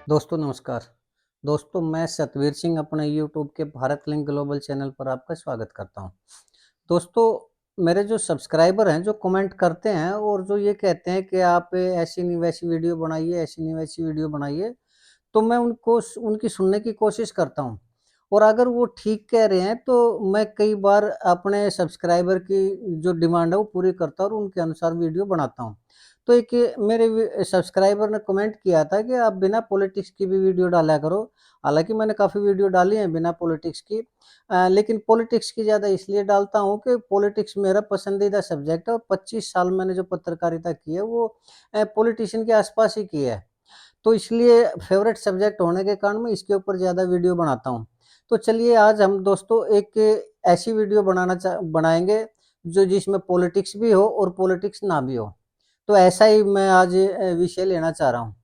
दोस्तों नमस्कार। दोस्तों मैं सतवीर सिंह अपने यूट्यूब के भारत लिंक ग्लोबल चैनल पर आपका स्वागत करता हूं। दोस्तों मेरे जो सब्सक्राइबर हैं जो कमेंट करते हैं और जो ये कहते हैं कि आप ऐसी नहीं वैसी वीडियो बनाइए, ऐसी नहीं वैसी वीडियो बनाइए, तो मैं उनको उनकी सुनने की कोशिश करता हूँ। और अगर वो ठीक कह रहे हैं तो मैं कई बार अपने सब्सक्राइबर की जो डिमांड है वो पूरी करता हूँ और उनके अनुसार वीडियो बनाता हूँ। तो एक मेरे सब्सक्राइबर ने कमेंट किया था कि आप बिना पॉलिटिक्स की भी वीडियो डाला करो। हालाँकि मैंने काफ़ी वीडियो डाली हैं बिना पॉलिटिक्स की, लेकिन पॉलिटिक्स की ज़्यादा इसलिए डालता हूँ कि पॉलिटिक्स मेरा पसंदीदा सब्जेक्ट है और 25 साल मैंने जो पत्रकारिता की है वो पॉलिटिशियन के आसपास ही की है। तो इसलिए फ़ेवरेट सब्जेक्ट होने के कारण मैं इसके ऊपर ज़्यादा वीडियो बनाता हूँ। तो चलिए आज हम दोस्तों एक ऐसी वीडियो बनाएँगे जो जिसमें पॉलिटिक्स भी हो और पॉलिटिक्स ना भी हो। तो ऐसा ही मैं आज विषय लेना चाह रहा हूँ।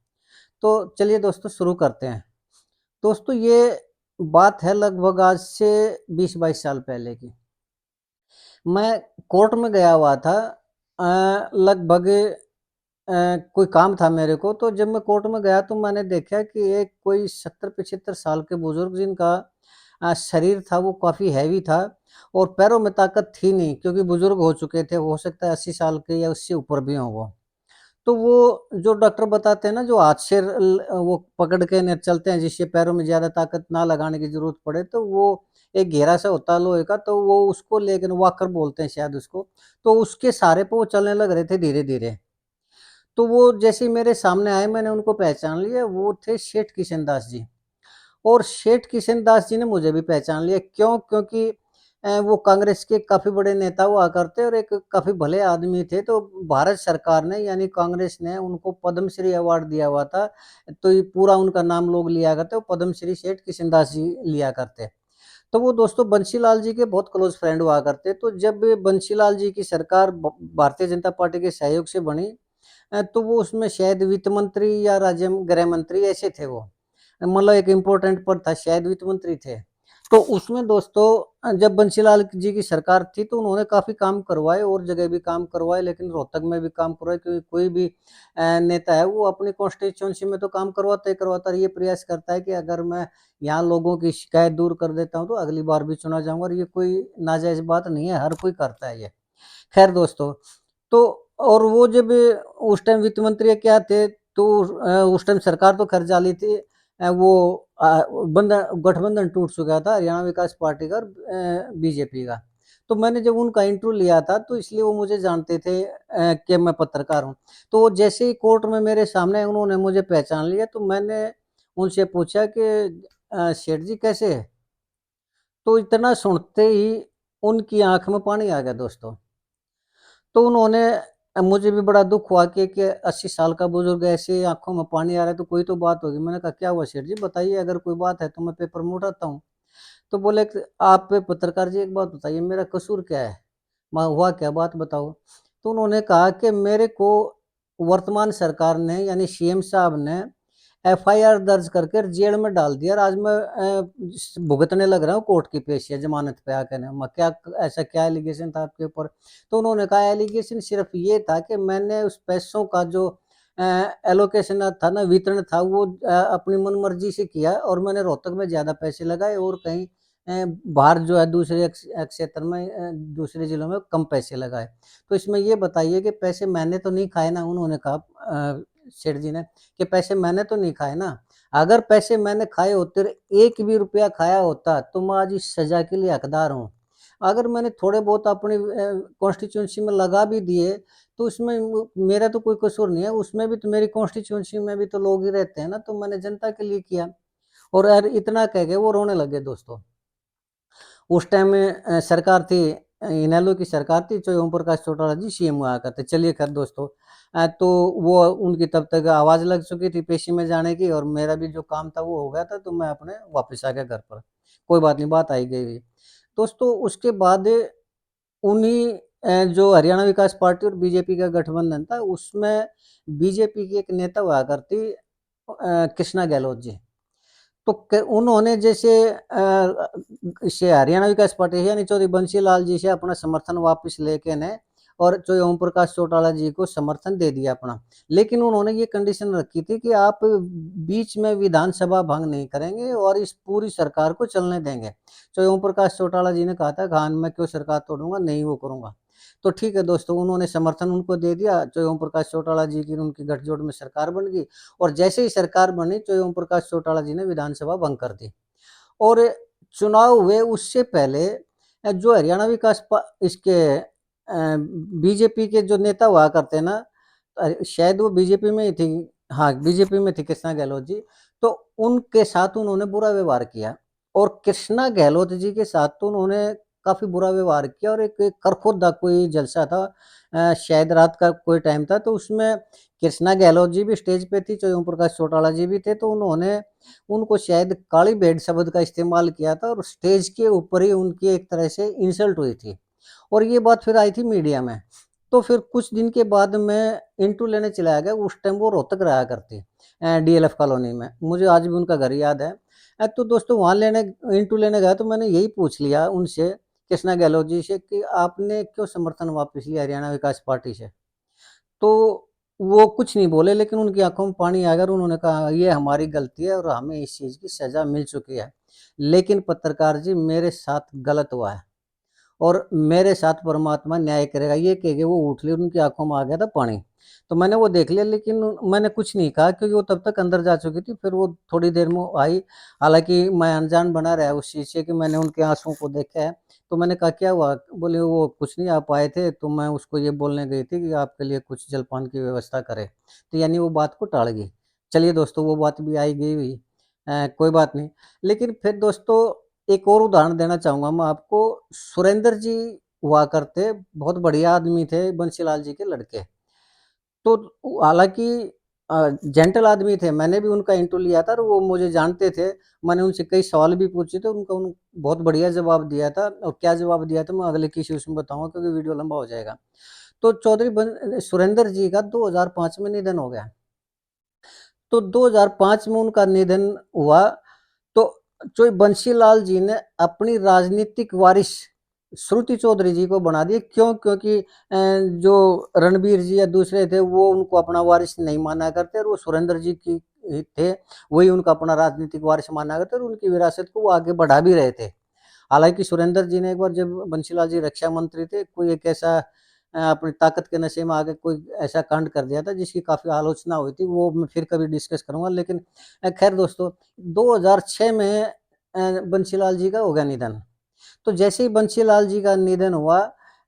तो चलिए दोस्तों शुरू करते हैं। दोस्तों ये बात है लगभग आज से 20-22 साल पहले की। मैं कोर्ट में गया हुआ था, लगभग कोई काम था मेरे को, तो जब मैं कोर्ट में गया तो मैंने देखा कि एक कोई 70-75 साल के बुजुर्ग जिनका शरीर था वो काफ़ी हैवी था और पैरों में ताकत थी नहीं क्योंकि बुजुर्ग हो चुके थे, हो सकता है 80 साल के या उससे ऊपर भी हों वो। तो वो जो डॉक्टर बताते हैं ना जो हाथ से वो पकड़ के न चलते हैं जिससे पैरों में ज़्यादा ताकत ना लगाने की ज़रूरत पड़े, तो वो एक घेरा सा होता है लोहे का, तो वो उसको लेकिन वॉकर बोलते हैं शायद उसको, तो उसके सहारे पे वो चलने लग रहे थे धीरे-धीरे। तो वो जैसे ही मेरे सामने आए मैंने उनको पहचान लिया, वो थे सेठ किशन-दास जी। और सेठ किशन-दास जी ने मुझे भी पहचान लिया, क्यों? क्योंकि वो कांग्रेस के काफ़ी बड़े नेता हुआ करते और एक काफ़ी भले आदमी थे, तो भारत सरकार ने यानी कांग्रेस ने उनको पद्मश्री अवार्ड दिया हुआ था, तो ये पूरा उनका नाम लोग लिया करते, वो पद्मश्री सेठ किशन-दास जी लिया करते। तो वो दोस्तों बंसीलाल जी के बहुत क्लोज़ फ्रेंड हुआ करते, तो जब बंसीलाल जी की सरकार भारतीय जनता पार्टी के सहयोग से बनी, तो वो उसमें शायद वित्त मंत्री या राज्य गृह मंत्री ऐसे थे वो। मतलब एक इम्पोर्टेंट पद था, शायद वित्त मंत्री थे। तो उसमें दोस्तों जब बंसीलाल जी की सरकार थी तो उन्होंने काफ़ी काम करवाए और जगह भी काम करवाए, लेकिन रोहतक में भी काम करवाए क्योंकि कोई भी नेता है वो अपनी कॉन्स्टिट्यूएंसी में तो काम करवाता ही करवाता है। ये प्रयास करता है कि अगर मैं यहाँ लोगों की शिकायत दूर कर देता हूँ तो अगली बार भी चुना जाऊँगा, और ये कोई नाजायज़ बात नहीं है, हर कोई करता है ये। खैर दोस्तों, तो और वो जब उस टाइम वित्त मंत्री क्या थे, तो उस टाइम सरकार तो खैर जाली थी। वो गठबंधन टूट चुका था हरियाणा विकास पार्टी का और बीजेपी का। तो मैंने जब उनका इंटरव्यू लिया था तो इसलिए वो मुझे जानते थे कि मैं पत्रकार हूँ। तो वो जैसे ही कोर्ट में मेरे सामने उन्होंने मुझे पहचान लिया, तो मैंने उनसे पूछा कि सेठ जी कैसे हैं? तो इतना सुनते ही उनकी आँख में पानी आ गया दोस्तों। तो उन्होंने मुझे भी बड़ा दुःख हुआ कि 80 साल का बुजुर्ग ऐसे आँखों में पानी आ रहा है तो कोई तो बात होगी। मैंने कहा क्या हुआ सेठ जी बताइए, अगर कोई बात है तो मैं पेपर में उठाता हूँ। तो बोले कि आप पत्रकार जी एक बात बताइए, मेरा कसूर क्या है? हुआ क्या बात बताओ? तो उन्होंने कहा कि मेरे को वर्तमान सरकार ने यानी सीएम साहब ने एफआईआर दर्ज करके जेल में डाल दिया और आज मैं भुगतने लग रहा हूँ कोर्ट की पेशियाँ ज़मानत पे आके ना। मैं क्या ऐसा क्या एलिगेशन था आपके ऊपर? तो उन्होंने कहा एलिगेशन सिर्फ़ ये था कि मैंने उस पैसों का जो एलोकेशन था ना, वितरण था वो अपनी मनमर्ज़ी से किया और मैंने रोहतक में ज़्यादा पैसे लगाए और कहीं बाहर जो है दूसरे क्षेत्र में दूसरे ज़िलों में कम पैसे लगाए। तो इसमें ये बताइए कि पैसे मैंने तो नहीं खाए ना? उन्होंने कहा सेठ जी ने कि पैसे मैंने तो नहीं खाए ना। अगर पैसे मैंने खाए होते और 1 भी रुपया खाया होता तो मैं आज इस सज़ा के लिए हकदार हूँ। अगर मैंने थोड़े बहुत अपनी कॉन्स्टिट्यूएंसी में लगा भी दिए तो उसमें मेरा तो कोई कसूर नहीं है, उसमें भी तो मेरी कॉन्स्टिट्यूएंसी में भी तो लोग ही रहते हैं ना, तो मैंने जनता के लिए किया। और यार इतना कह के वो रोने लगे दोस्तों। उस टाइम में सरकार थी, इनेलो की सरकार थी, जो ओम प्रकाश चौटाला जी सीएम हुआ करते। चलिए खैर दोस्तों, तो वो उनकी तब तक आवाज़ लग चुकी थी पेशी में जाने की और मेरा भी जो काम था वो हो गया था, तो मैं अपने वापस आ गया घर पर। कोई बात नहीं, बात आई गई हुई। दोस्तों उसके बाद उन्हीं जो हरियाणा विकास पार्टी और बीजेपी का गठबंधन था, उसमें बीजेपी की एक नेता हुआ करती कृष्णा गहलोत जी। तो उन्होंने जैसे से हरियाणा विकास पार्टी यानी चौधरी बंसी लाल जी से अपना समर्थन वापस लेके ने और जो ओम प्रकाश चौटाला जी को समर्थन दे दिया अपना। लेकिन उन्होंने ये कंडीशन रखी थी कि आप बीच में विधानसभा भंग नहीं करेंगे और इस पूरी सरकार को चलने देंगे। तो ओम प्रकाश चौटाला जी ने कहा था, "हाँ, मैं क्यों सरकार तोड़ूँगा, नहीं वो करूँगा।" तो ठीक है दोस्तों, उन्होंने समर्थन उनको दे दिया, जो ओम प्रकाश चौटाला जी की उनकी गठजोड़ में सरकार बन गई और जैसे ही सरकार बनी, जो ओम प्रकाश चौटाला जी ने विधानसभा भंग कर दी। और चुनाव हुए उससे पहले जो हरियाणा विकास प इसके बीजेपी के जो नेता हुआ करते हैं ना, शायद वो बीजेपी में ही थी, हाँ, बीजेपी में थी कृष्णा गहलोत जी, तो उनके साथ उन्होंने बुरा व्यवहार किया और कृष्णा गहलोत जी के साथ तो उन्होंने काफ़ी बुरा व्यवहार किया और एक करखोदा कोई जलसा था, शायद रात का कोई टाइम था, तो उसमें कृष्णा गहलोत जी भी स्टेज पे थी, ओम प्रकाश चौटाला जी भी थे, तो उन्होंने उनको शायद काली भेड़ शब्द का इस्तेमाल किया था और स्टेज के ऊपर ही उनकी एक तरह से इंसल्ट हुई थी और ये बात फिर आई थी मीडिया में। तो फिर कुछ दिन के बाद मैं इंटरव्यू लेने चला गया, उस टाइम वो रोहतक रहा करती डीएलएफ कॉलोनी में, मुझे आज भी उनका घर याद है। तो दोस्तों वहाँ इंटरव्यू लेने गया तो मैंने यही पूछ लिया उनसे, कृष्णा गहलोत जी से, कि आपने क्यों समर्थन वापस लिया हरियाणा विकास पार्टी से? तो वो कुछ नहीं बोले, लेकिन उनकी आँखों में पानी आ गया और उन्होंने कहा, "ये हमारी गलती है और हमें इस चीज़ की सज़ा मिल चुकी है। लेकिन पत्रकार जी, मेरे साथ गलत हुआ है और मेरे साथ परमात्मा न्याय करेगा।" ये कह के वो उठ ली और उनकी आँखों में आ गया था पानी। तो मैंने वो देख लिया, लेकिन मैंने कुछ नहीं कहा क्योंकि वो तब तक अंदर जा चुकी थी। फिर वो थोड़ी देर में आई, हालाँकि मैं अनजान बना रहा उस चीज़ से कि मैंने उनके आँसुओं को देखा है। तो मैंने कहा, "क्या हुआ?" बोले, "वो कुछ नहीं, आप आए थे तो मैं उसको ये बोलने गई थी कि आपके लिए कुछ जलपान की व्यवस्था करे।" तो यानी वो बात को टाल गई। चलिए दोस्तों, वो बात भी आई गई हुई, कोई बात नहीं। लेकिन फिर दोस्तों एक और उदाहरण देना चाहूँगा मैं आपको। सुरेंद्र जी हुआ करते, बहुत बढ़िया आदमी थे, बंसीलाल जी के लड़के। तो हालाँकि जेंटल आदमी थे, मैंने भी उनका इंटरव्यू लिया था और वो मुझे जानते थे। मैंने उनसे कई सवाल भी पूछे थे, उनका बहुत बढ़िया जवाब दिया था और क्या जवाब दिया था मैं अगले किसी उसमें बताऊँगा क्योंकि वीडियो लंबा हो जाएगा। तो चौधरी सुरेंद्र जी का 2005 में निधन हो गया। तो 2005 में उनका निधन हुआ, तो जो बंसीलाल जी ने अपनी राजनीतिक वारिस श्रुति चौधरी जी को बना दिया। क्यों? क्योंकि जो रणबीर जी या दूसरे थे वो उनको अपना वारिस नहीं माना करते और वो सुरेंद्र जी की ही थे, वही उनका अपना राजनीतिक वारिस माना करते और उनकी विरासत को वो आगे बढ़ा भी रहे थे। हालाँकि सुरेंद्र जी ने एक बार जब बंसीलाल जी रक्षा मंत्री थे, कोई एक ऐसा अपनी ताकत के नशे में आके कोई ऐसा कांड कर दिया था जिसकी काफ़ी आलोचना हुई थी, वो मैं फिर कभी डिस्कस करूँगा। लेकिन खैर दोस्तों, 2006 में बंसीलाल जी का हो गया निधन। तो जैसे ही बंसीलाल जी का निधन हुआ,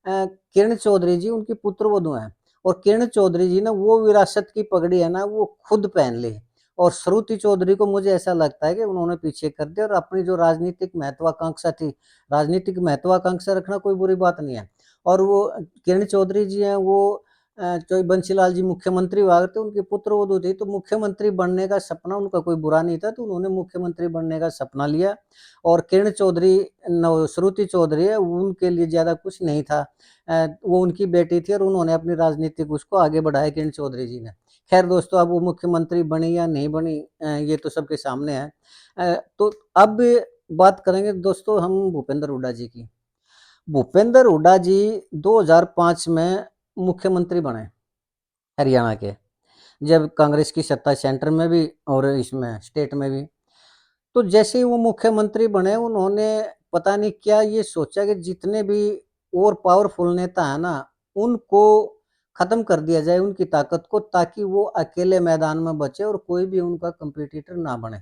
किरण चौधरी जी उनकी पुत्रवधू हैं और किरण चौधरी जी ने वो विरासत की पगड़ी है ना, वो खुद पहन ली और श्रुति चौधरी को मुझे ऐसा लगता है कि उन्होंने पीछे कर दिया और अपनी जो राजनीतिक महत्वाकांक्षा थी, राजनीतिक महत्वाकांक्षा रखना कोई बुरी बात नहीं है और वो किरण चौधरी जी हैं, वो जो बंसीलाल जी मुख्यमंत्री हुआ करते, उनकी पुत्रवधू थी, तो मुख्यमंत्री बनने का सपना उनका कोई बुरा नहीं था, तो उन्होंने मुख्यमंत्री बनने का सपना लिया और किरण चौधरी न श्रुति चौधरी है, उनके लिए ज़्यादा कुछ नहीं था। वो उनकी बेटी थी और उन्होंने अपनी राजनीतिक उसको आगे बढ़ाया किरण चौधरी जी ने। ख़ैर दोस्तों, अब वो मुख्यमंत्री बनी या नहीं बनी, ये तो सबके सामने है। तो अब बात करेंगे दोस्तों हम भूपेंद्र हुड्डा जी की। भूपेंद्र हुड्डा जी 2005 में मुख्यमंत्री बने हरियाणा के, जब कांग्रेस की सत्ता सेंटर में भी और इसमें स्टेट में भी। तो जैसे ही वो मुख्यमंत्री बने, उन्होंने पता नहीं क्या ये सोचा कि जितने भी और पावरफुल नेता हैं ना, उनको खत्म कर दिया जाए उनकी ताकत को, ताकि वो अकेले मैदान में बचे और कोई भी उनका कॉम्पिटिटर ना बने।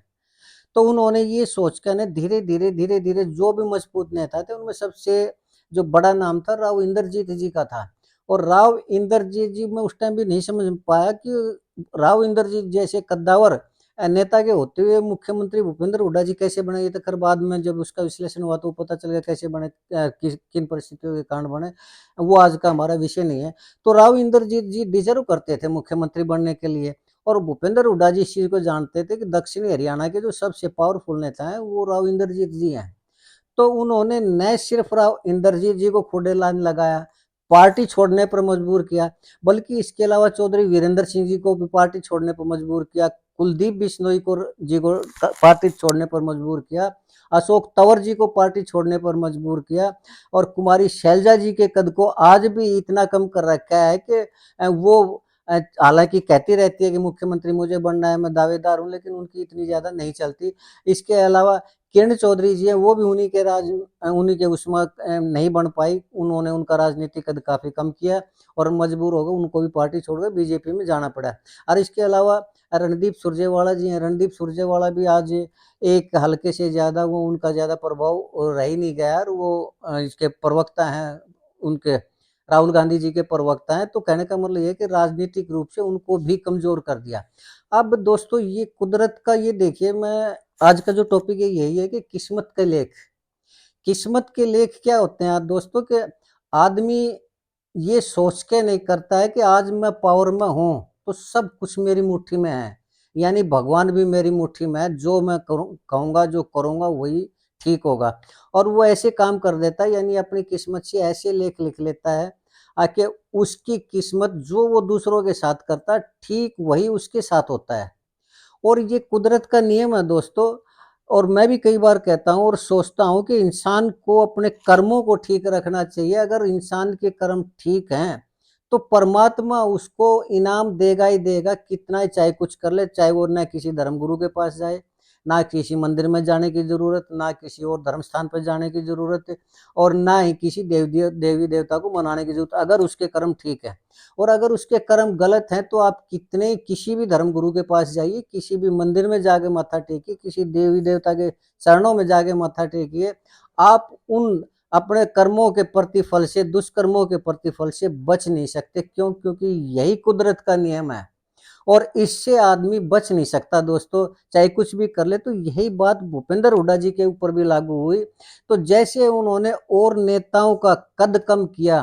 तो उन्होंने ये सोच कर ना धीरे-धीरे जो भी मजबूत नेता थे, उनमें सबसे जो बड़ा नाम था राव इंदरजीत जी का था और राव इंदरजीत जी मैं उस टाइम भी नहीं समझ पाया कि राव इंदरजीत जैसे कद्दावर नेता के होते हुए मुख्यमंत्री भूपेंद्र हुड्डा जी कैसे बने। ये तो खैर बाद में जब उसका विश्लेषण हुआ तो पता चल गया कैसे बने, किन परिस्थितियों के कारण बने, वो आज का हमारा विषय नहीं है। तो राव इंदरजीत जी डिजर्व करते थे मुख्यमंत्री बनने के लिए और भूपेंद्र हुड्डा जी इस चीज़ को जानते थे कि दक्षिणी हरियाणा के जो सबसे पावरफुल नेता हैं वो राव इंदरजीत जी हैं। तो उन्होंने न सिर्फ राव इंदरजीत जी को खुड़े लाइन लगाया, पार्टी छोड़ने पर मजबूर किया, बल्कि इसके अलावा चौधरी वीरेंद्र सिंह जी को भी पार्टी छोड़ने पर मजबूर किया, कुलदीप बिश्नोई को जी को पार्टी छोड़ने पर मजबूर किया अशोक तंवर जी को पार्टी छोड़ने पर मजबूर किया और कुमारी शैलजा जी के कद को आज भी इतना कम कर रखा है कि वो हालांकि कहती रहती है कि मुख्यमंत्री मुझे बनना है, मैं दावेदार हूं, लेकिन उनकी इतनी ज्यादा नहीं चलती। इसके अलावा किरण चौधरी जी हैं, वो भी उन्हीं के उसमें नहीं बन पाई, उन्होंने उनका राजनीतिक कद काफी कम किया और मजबूर हो गए, उनको भी पार्टी छोड़कर बीजेपी में जाना पड़ा। और इसके अलावा रणदीप सुरजेवाला जी हैं, रणदीप सुरजेवाला भी आज एक हल्के से ज्यादा वो उनका ज्यादा प्रभाव रह ही नहीं गया और वो इसके प्रवक्ता हैं, उनके राहुल गांधी जी के प्रवक्ता हैं। तो कहने का मतलब ये है कि राजनीतिक रूप से उनको भी कमजोर कर दिया। अब दोस्तों ये कुदरत का, ये देखिए, मैं आज का जो टॉपिक है यही है कि किस्मत के लेख। किस्मत के लेख क्या होते हैं दोस्तों के, आदमी ये सोच के नहीं करता है कि आज मैं पावर में हूं तो सब कुछ मेरी मुट्ठी में है, यानी भगवान भी मेरी मुट्ठी में है, जो मैं कहूंगा जो करूंगा वही ठीक होगा। और वो ऐसे काम कर देता है, यानी अपनी किस्मत से ऐसे लेख लिख लेता है आके उसकी किस्मत जो वो दूसरों के साथ करता है ठीक वही उसके साथ होता है। और ये कुदरत का नियम है दोस्तों। और मैं भी कई बार कहता हूँ और सोचता हूँ कि इंसान को अपने कर्मों को ठीक रखना चाहिए। अगर इंसान के कर्म ठीक हैं तो परमात्मा उसको इनाम देगा ही देगा, कितना ही चाहे कुछ कर ले, चाहे वो न किसी धर्म गुरु के पास जाए, ना किसी मंदिर में जाने की जरूरत, ना किसी और धर्म स्थान पर जाने की जरूरत, और ना ही किसी देवी देवता को मनाने की जरूरत, अगर उसके कर्म ठीक है। और अगर उसके कर्म गलत हैं तो आप कितने किसी भी धर्म गुरु के पास जाइए, किसी भी मंदिर में जाके माथा टेकिए, किसी देवी देवता के चरणों में जाके माथा टेकिए, आप उन अपने कर्मों के प्रतिफल से, दुष्कर्मों के प्रतिफल से बच नहीं सकते। क्यों? क्योंकि यही कुदरत का नियम है और इससे आदमी बच नहीं सकता दोस्तों, चाहे कुछ भी कर ले। तो यही बात भूपेंद्र हुड्डा जी के ऊपर भी लागू हुई। तो जैसे उन्होंने और नेताओं का कद कम किया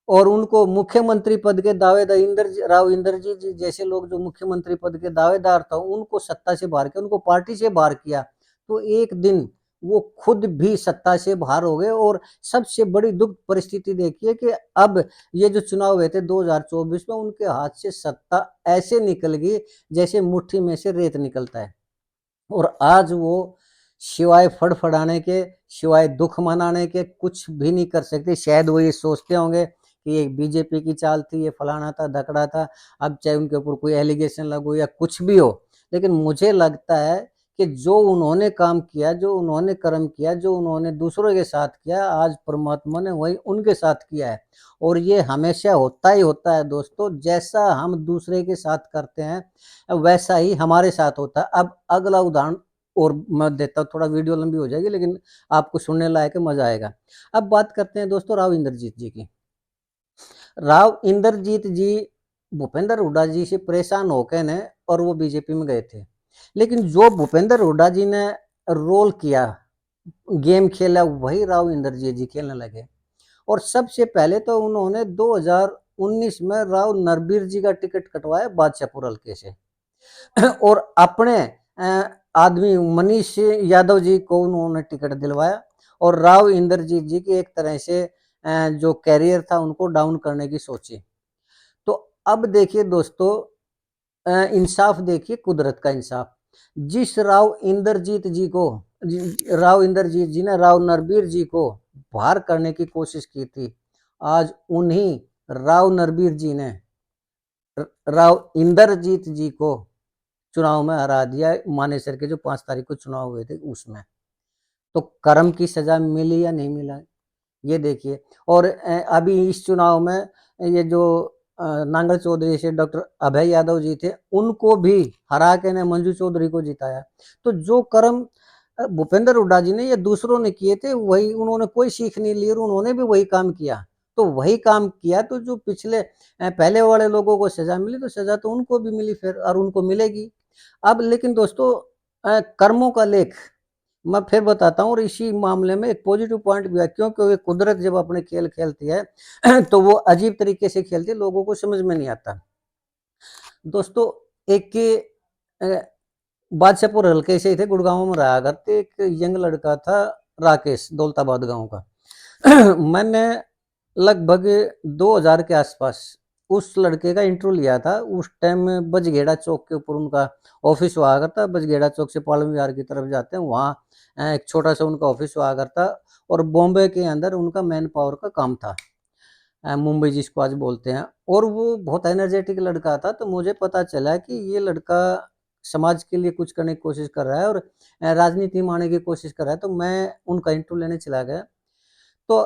और उनको मुख्यमंत्री पद के दावेदार राव इंद्रजीत जी जैसे लोग जो मुख्यमंत्री पद के दावेदार था, उनको सत्ता से बाहर किया, उनको पार्टी से बाहर किया, तो एक दिन वो खुद भी सत्ता से बाहर हो गए। और सबसे बड़ी दुख परिस्थिति देखिए कि अब ये जो चुनाव हुए थे 2024 में, उनके हाथ से सत्ता ऐसे निकल गई जैसे मुट्ठी में से रेत निकलता है। और आज वो सिवाय फड़फड़ाने के, सिवाय दुख मनाने के कुछ भी नहीं कर सकते। शायद वो ये सोचते होंगे कि ये बीजेपी की चाल थी, ये फलाना था, धकड़ा था, अब चाहे उनके ऊपर कोई एलिगेशन लगो या कुछ भी हो, लेकिन मुझे लगता है कि जो उन्होंने काम किया, जो उन्होंने कर्म किया, जो उन्होंने दूसरों के साथ किया, आज परमात्मा ने वही उनके साथ किया है। और ये हमेशा होता ही होता है दोस्तों, जैसा हम दूसरे के साथ करते हैं वैसा ही हमारे साथ होता है। अब अगला उदाहरण और मैं देता हूँ, थोड़ा वीडियो लंबी हो जाएगी लेकिन आपको सुनने लायक मजा आएगा। अब बात करते हैं दोस्तों राव इंद्रजीत जी की। राव इंद्रजीत जी भूपेंद्र हुड्डा जी से परेशान होकर ने और वो बीजेपी में गए थे, लेकिन जो भूपेंद्र हुड्डा जी ने रोल किया, गेम खेला, वही राव इंद्रजीत जी खेलने लगे। और सबसे पहले तो उन्होंने 2019 में राव नरबीर जी का टिकट कटवाया बादशाहपुर हल्के से और अपने आदमी मनीष यादव जी को उन्होंने टिकट दिलवाया और राव इंद्रजीत जी की एक तरह से जो कैरियर था उनको डाउन करने की सोची। तो अब देखिए दोस्तों, इंसाफ देखिए, कुदरत का इंसाफ। जिस राव इंद्रजीत जी ने राव नरबीर जी को बाहर करने की कोशिश की थी, आज उन्हीं राव नरबीर जी ने राव इंद्रजीत जी को चुनाव में हरा दिया। मानेसर के जो 5 तारीख को चुनाव हुए थे उसमें। तो कर्म की सजा मिली या नहीं मिला, ये देखिए। और अभी इस चुनाव में ये जो नांगल चौधरी से डॉक्टर अभय यादव जी थे, उनको भी हरा के ने मंजू चौधरी को जिताया। तो जो कर्म भूपेंद्र हुड्डा जी ने या दूसरों ने किए थे, वही उन्होंने कोई सीख नहीं ली और उन्होंने भी वही काम किया। तो वही काम किया तो जो पिछले पहले वाले लोगों को सजा मिली, तो सजा तो उनको भी मिली फिर और उनको मिलेगी। अब लेकिन दोस्तों, कर्मों का लेख मैं फिर बताता हूँ। और इसी मामले में एक पॉजिटिव पॉइंट भी है, क्योंकि कुदरत जब अपने खेल खेलती है तो वो अजीब तरीके से खेलती है, लोगों को समझ में नहीं आता दोस्तों। एक बादशाहपुर हल्के से थे, गुड़गांव में रहा करते, एक यंग लड़का था राकेश, दौलताबाद गांव का। मैंने लगभग 2000 के आसपास उस लड़के का इंटरव्यू लिया था। उस टाइम में बजगेड़ा चौक के ऊपर उनका ऑफिस हुआ करता। बजगेड़ा चौक से पालम विहार की तरफ जाते हैं, वहाँ एक छोटा सा उनका ऑफिस हुआ करता। और बॉम्बे के अंदर उनका मैन पावर का काम था, मुंबई जिसको आज बोलते हैं। और वो बहुत एनर्जेटिक लड़का था। तो मुझे पता चला कि ये लड़का समाज के लिए कुछ करने की कोशिश कर रहा है और राजनीति में आने की कोशिश कर रहा है। तो मैं उनका इंटरव्यू लेने चला गया। तो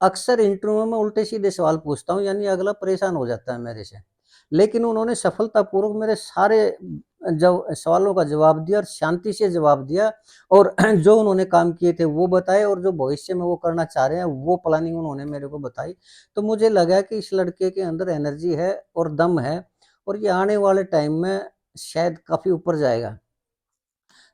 अक्सर इंटरव्यू में मैं उल्टे सीधे सवाल पूछता हूँ, यानी अगला परेशान हो जाता है मेरे से। लेकिन उन्होंने सफलतापूर्वक मेरे सारे जब सवालों का जवाब दिया और शांति से जवाब दिया। और जो उन्होंने काम किए थे वो बताए, और जो भविष्य में वो करना चाह रहे हैं वो प्लानिंग उन्होंने मेरे को बताई। तो मुझे लगा कि इस लड़के के अंदर एनर्जी है और दम है, और ये आने वाले टाइम में शायद काफ़ी ऊपर जाएगा।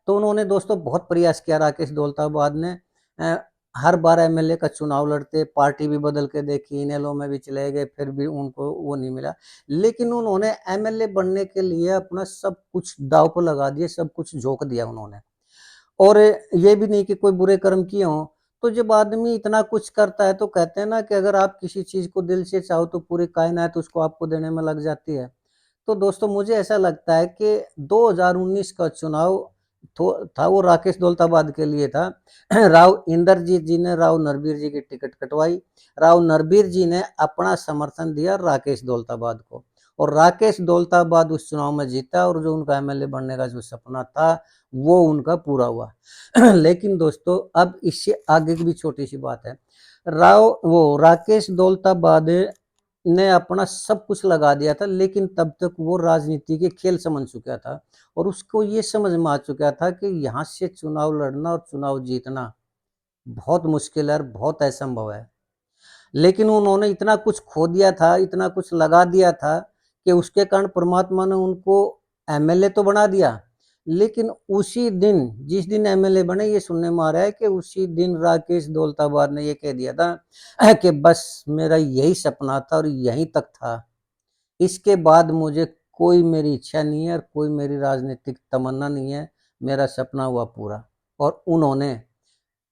तो उन्होंने दोस्तों बहुत प्रयास किया राकेश दौलताबाद ने। अ, हर बार एमएलए का चुनाव लड़ते, पार्टी भी बदल के देखी, इनेलो में भी चले गए, फिर भी उनको वो नहीं मिला। लेकिन उन्होंने एमएलए बनने के लिए अपना सब कुछ दांव पर लगा दिया, सब कुछ झोंक दिया उन्होंने। और ये भी नहीं कि कोई बुरे कर्म किए हों। तो जब आदमी इतना कुछ करता है तो कहते हैं ना कि अगर आप किसी चीज़ को दिल से चाहो तो पूरी कायनात उसको आपको देने में लग जाती है। तो दोस्तों मुझे ऐसा लगता है कि 2019 का चुनाव था, वो राकेश दौलताबाद के लिए था। राव इंद्रजीत जी ने राव नरबीर जी की टिकट कटवाई। राव नरबीर जी ने अपना समर्थन दिया राकेश दौलताबाद को, और राकेश दौलताबाद उस चुनाव में जीता, और जो उनका एमएलए बनने का जो सपना था वो उनका पूरा हुआ। लेकिन दोस्तों अब इससे आगे की भी छोटी सी बात है। राकेश दौलताबाद ने अपना सब कुछ लगा दिया था, लेकिन तब तक वो राजनीति के खेल समझ चुका था, और उसको ये समझ में आ चुका था कि यहाँ से चुनाव लड़ना और चुनाव जीतना बहुत मुश्किल है और बहुत असंभव है। लेकिन उन्होंने इतना कुछ खो दिया था, इतना कुछ लगा दिया था कि उसके कारण परमात्मा ने उनको एमएलए तो बना दिया। लेकिन उसी दिन, जिस दिन एमएलए बने, ये सुनने में आ रहा है कि उसी दिन राकेश दौलताबाद ने ये कह दिया था कि बस मेरा यही सपना था और यहीं तक था, इसके बाद मुझे कोई मेरी इच्छा नहीं है और कोई मेरी राजनीतिक तमन्ना नहीं है, मेरा सपना हुआ पूरा। और उन्होंने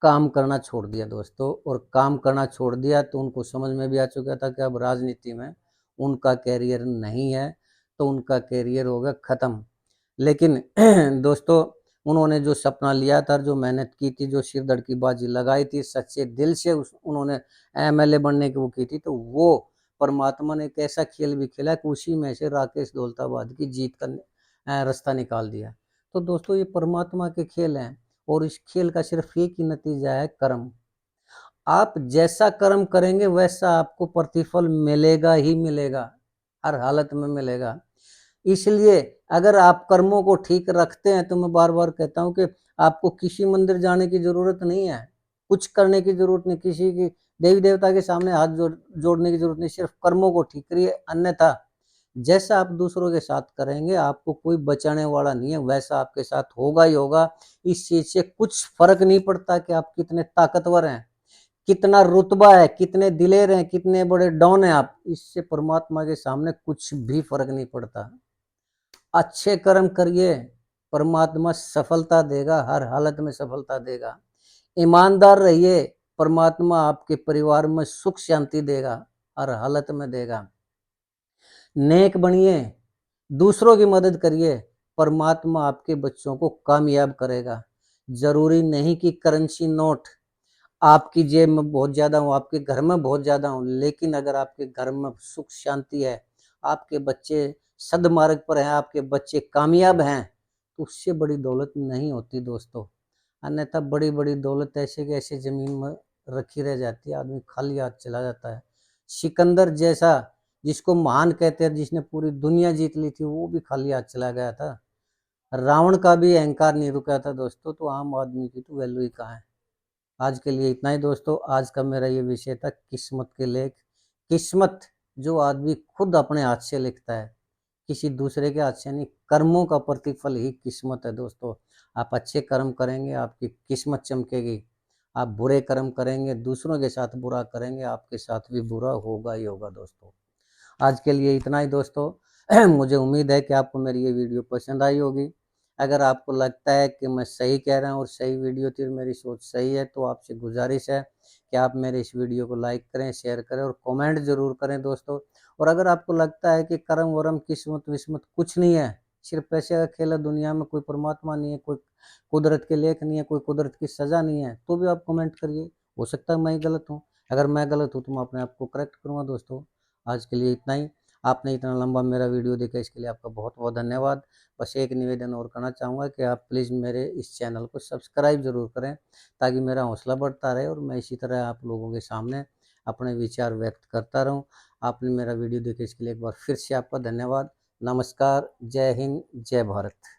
काम करना छोड़ दिया दोस्तों, और काम करना छोड़ दिया तो उनको समझ में भी आ चुका था कि अब राजनीति में उनका कैरियर नहीं है, तो उनका कैरियर होगा ख़त्म। लेकिन दोस्तों उन्होंने जो सपना लिया था, जो मेहनत की थी, जो सिरदर्द की बाजी लगाई थी, सच्चे दिल से उस उन्होंने एमएलए बनने की वो की थी, तो वो परमात्मा ने एक ऐसा खेल भी खेला कि उसी में से राकेश दौलताबाद की जीत का रास्ता निकाल दिया। तो दोस्तों ये परमात्मा के खेल हैं, और इस खेल का सिर्फ एक ही नतीजा है, कर्म। आप जैसा कर्म करेंगे वैसा आपको प्रतिफल मिलेगा ही मिलेगा, हर हालत में मिलेगा। इसलिए अगर आप कर्मों को ठीक रखते हैं तो मैं बार बार कहता हूँ कि आपको किसी मंदिर जाने की जरूरत नहीं है, कुछ करने की जरूरत नहीं, किसी की देवी देवता के सामने हाथ जोड़ने की जरूरत नहीं, सिर्फ कर्मों को ठीक करिए। अन्यथा जैसा आप दूसरों के साथ करेंगे, आपको कोई बचाने वाला नहीं है, वैसा आपके साथ होगा ही होगा। इस चीज से कुछ फर्क नहीं पड़ता कि आप कितने ताकतवर हैं, कितना रुतबा है, कितने दिलेर हैं, कितने बड़े डॉन हैं आप, इससे परमात्मा के सामने कुछ भी फर्क नहीं पड़ता। अच्छे कर्म करिए, परमात्मा सफलता देगा, हर हालत में सफलता देगा। ईमानदार रहिए, परमात्मा आपके परिवार में सुख शांति देगा, हर हालत में देगा। नेक बनिए, दूसरों की मदद करिए, परमात्मा आपके बच्चों को कामयाब करेगा। जरूरी नहीं कि करेंसी नोट आपकी जेब में बहुत ज़्यादा हो, आपके घर में बहुत ज़्यादा हो, लेकिन अगर आपके घर में सुख शांति है, आपके बच्चे सदमार्ग पर हैं, आपके बच्चे कामयाब हैं, तो उससे बड़ी दौलत नहीं होती दोस्तों। अन्यथा बड़ी बड़ी दौलत ऐसे के ऐसे ज़मीन में रखी रह जाती है, आदमी खाली हाथ चला जाता है। सिकंदर जैसा, जिसको महान कहते हैं, जिसने पूरी दुनिया जीत ली थी, वो भी खाली हाथ चला गया था। रावण का भी अहंकार नहीं रुका था दोस्तों, तो आम आदमी की तो वैल्यू ही कहाँ है। आज के लिए इतना ही दोस्तों। आज का मेरा ये विषय था किस्मत के लेख। किस्मत जो आदमी खुद अपने हाथ से लिखता है, किसी दूसरे के हाथ से नहीं। कर्मों का प्रतिफल ही किस्मत है दोस्तों। आप अच्छे कर्म करेंगे, आपकी किस्मत चमकेगी। आप बुरे कर्म करेंगे, दूसरों के साथ बुरा करेंगे, आपके साथ भी बुरा होगा ही होगा दोस्तों। आज के लिए इतना ही दोस्तों। मुझे उम्मीद है कि आपको मेरी ये वीडियो पसंद आई होगी। अगर आपको लगता है कि मैं सही कह रहा हूँ और सही वीडियो थी और मेरी सोच सही है, तो आपसे गुजारिश है कि आप मेरे इस वीडियो को लाइक करें, शेयर करें और कमेंट ज़रूर करें दोस्तों। और अगर आपको लगता है कि कर्म वर्म किस्मत विस्मत कुछ नहीं है, सिर्फ पैसे का खेल है, दुनिया में कोई परमात्मा नहीं है, कोई कुदरत के लेख नहीं है, कोई कुदरत की सज़ा नहीं है, तो भी आप कमेंट करिए। हो सकता है मैं ही गलत हूँ। अगर मैं गलत हूँ तो मैं अपने आप को करेक्ट करूँगा दोस्तों। आज के लिए इतना ही। आपने इतना लंबा मेरा वीडियो देखा इसके लिए आपका बहुत बहुत धन्यवाद। बस एक निवेदन और करना चाहूँगा कि आप प्लीज़ मेरे इस चैनल को सब्सक्राइब ज़रूर करें, ताकि मेरा हौसला बढ़ता रहे और मैं इसी तरह आप लोगों के सामने अपने विचार व्यक्त करता रहूँ। आपने मेरा वीडियो देखा इसके लिए एक बार फिर से आपका धन्यवाद। नमस्कार, जय हिंद, जय भारत।